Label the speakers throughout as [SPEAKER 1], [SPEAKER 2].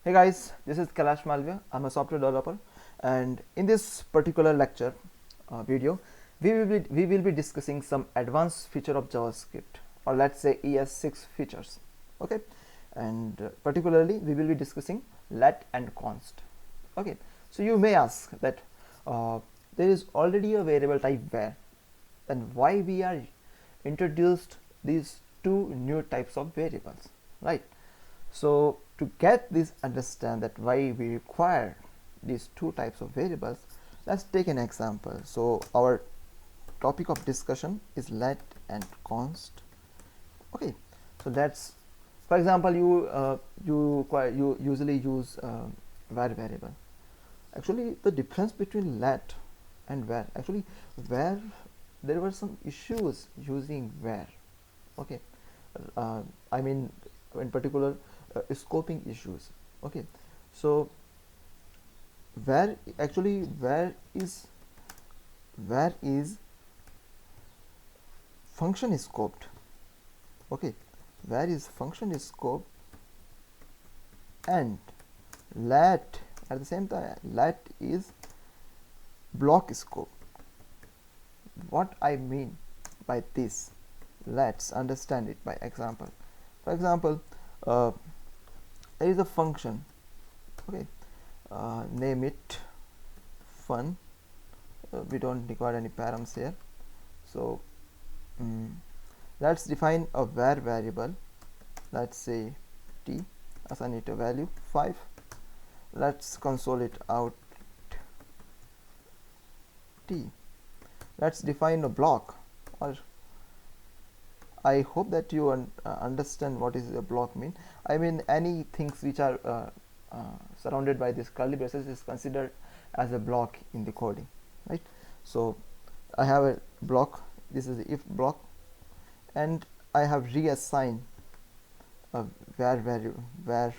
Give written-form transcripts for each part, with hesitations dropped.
[SPEAKER 1] Hey guys, this is Kailash Malviya. I'm a software developer, and in this particular lecture video, we will be discussing some advanced feature of JavaScript, or let's say ES6 features. Okay, and particularly we will be discussing let and const. Okay, so you may ask that there is already a variable type var, then why we are introduced these two new types of variables, right? So to get this understand that why we require these two types of variables, let's take an example. So our topic of discussion is let and const. Okay, so that's, for example, you usually use var variable. Actually, the difference between let and var, actually var, there were some issues using var. Okay, I mean, in particular, scoping issues. Okay, so where actually where is function is scoped. Okay, where is function is scoped, and let at the same time let is block scope. What I mean by this, let's understand it by example. For example, there is a function. Okay, name it fun. We don't require any params here, so let's define a var variable. Let's say t, assign it a value 5. Let's console it out t. Let's define a block, or I hope that you understand what is a block mean. I mean, any things which are surrounded by this curly braces is considered as a block in the coding, right? So I have a block. This is the if block, and I have reassigned a var value var,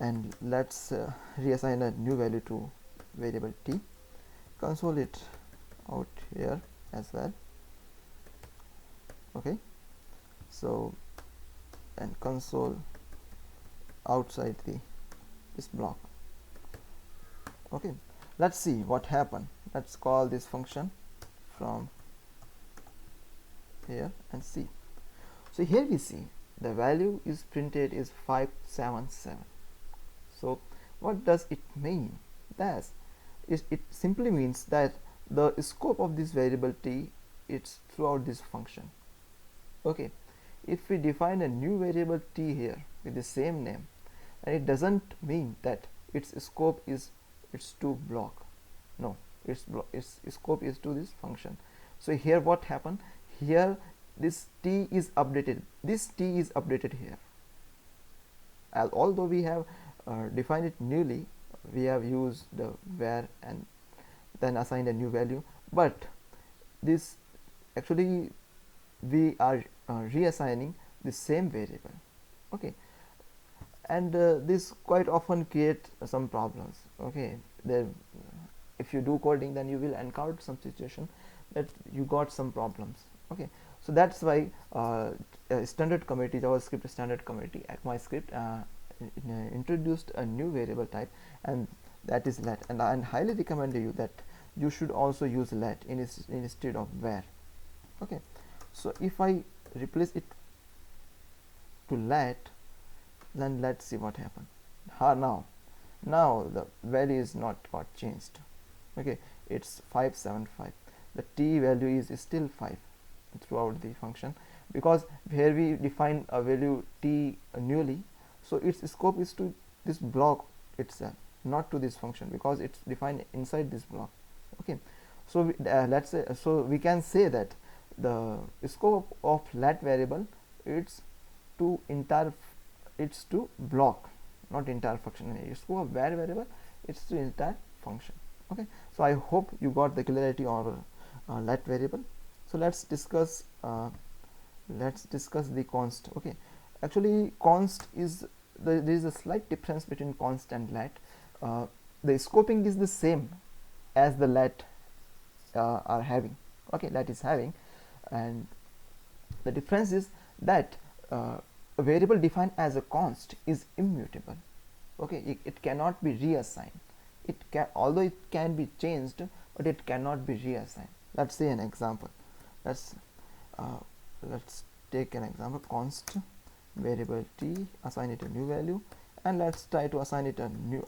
[SPEAKER 1] and let's reassign a new value to variable t. Console it out here as well. Okay, so and console outside this block. Okay, let's see what happened. Let's call this function from here and see. So here we see the value is printed is 577. So what does it mean? That it simply means that the scope of this variable t, it's throughout this function. Okay, if we define a new variable t here with the same name, and it doesn't mean that its scope is its to block. No, its scope is to this function. So here what happened, here this t is updated, this t is updated here. Although we have defined it newly, we have used the var and then assigned a new value, but this actually we are reassigning the same variable. Okay, and this quite often create some problems. Okay, there, if you do coding, then you will encounter some situation that you got some problems. Okay, so that's why standard committee, JavaScript standard committee at MyScript introduced a new variable type, and that is let, and I highly recommend you that you should also use let instead of var. Okay, so if I replace it to let, then let's see what happened. Now the value is not got changed. Okay, it's 575. The t value is still 5 throughout the function, because here we define a value t newly, so its scope is to this block itself, not to this function, because it's defined inside this block. Okay, so let's say, so we can say that the scope of let variable, it's to block, not entire function. Scope of var variable, it's to entire function. Okay, so I hope you got the clarity on let variable. So let's discuss the const. Okay, actually const is there is a slight difference between const and let. The scoping is the same as the let are having. Okay, let is having, and the difference is that a variable defined as a const is immutable. Okay, it cannot be reassigned. It can, although it can be changed, but it cannot be reassigned. Let's see an example. let's uh, let's take an example. Const variable t, assign it a new value, and let's try to assign it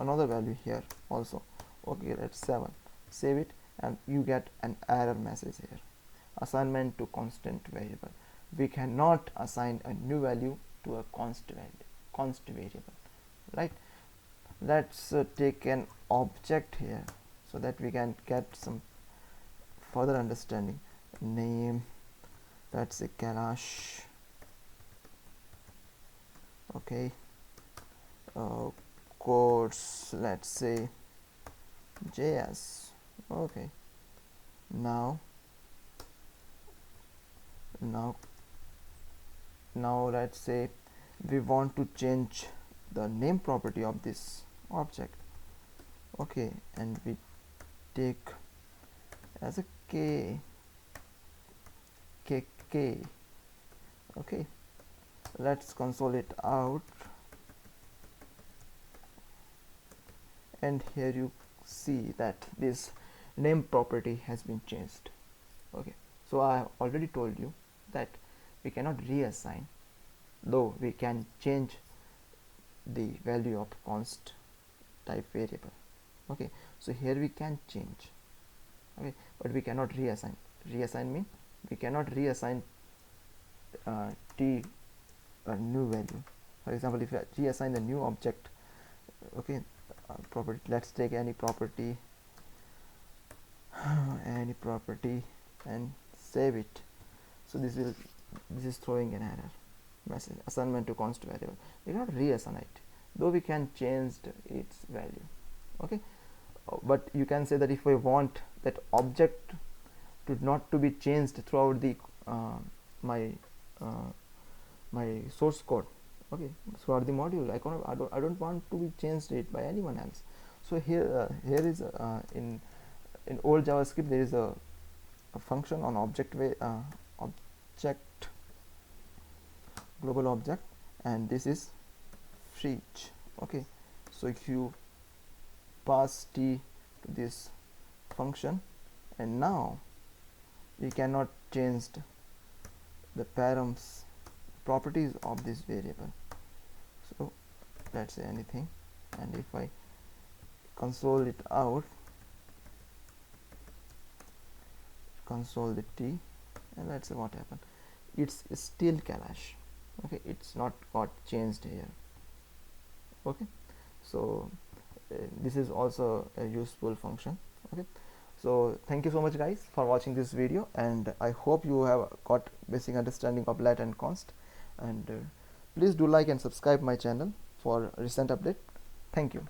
[SPEAKER 1] another value here also. Okay, let's 7. Save it, and you get an error message here. Assignment to constant variable. We cannot assign a new value to a const variable, right? Let's take an object here so that we can get some further understanding. Name, let's say Kailash. Okay, course, let's say JS. Okay, now let's say we want to change the name property of this object. Okay, and we take as a k. Okay, let's console it out, and here you see that this name property has been changed. Okay, so I have already told you that we cannot reassign, though we can change the value of const type variable. Okay, so here we can change, okay, but we cannot reassign. Reassign means we cannot reassign t a new value. For example, if I reassign a new object, okay, property, let's take any property and save it. So this is throwing an error message, assignment to const variable. We cannot reassign it, though we can change its value. Okay, but you can say that if I want that object not to be changed throughout the my source code, okay, throughout the module, I don't want to be changed it by anyone else. So here is in old JavaScript there is a function on object global object, and this is freech. Okay, so if you pass t to this function, and now we cannot change the params properties of this variable. So let's say anything, and if I console it out, console the t, and let's say what happened. It's still Kailash. Okay, it's not got changed here. Okay, so this is also a useful function. Okay, so thank you so much guys for watching this video, and I hope you have got basic understanding of let and const, and please do like and subscribe my channel for recent update. Thank you.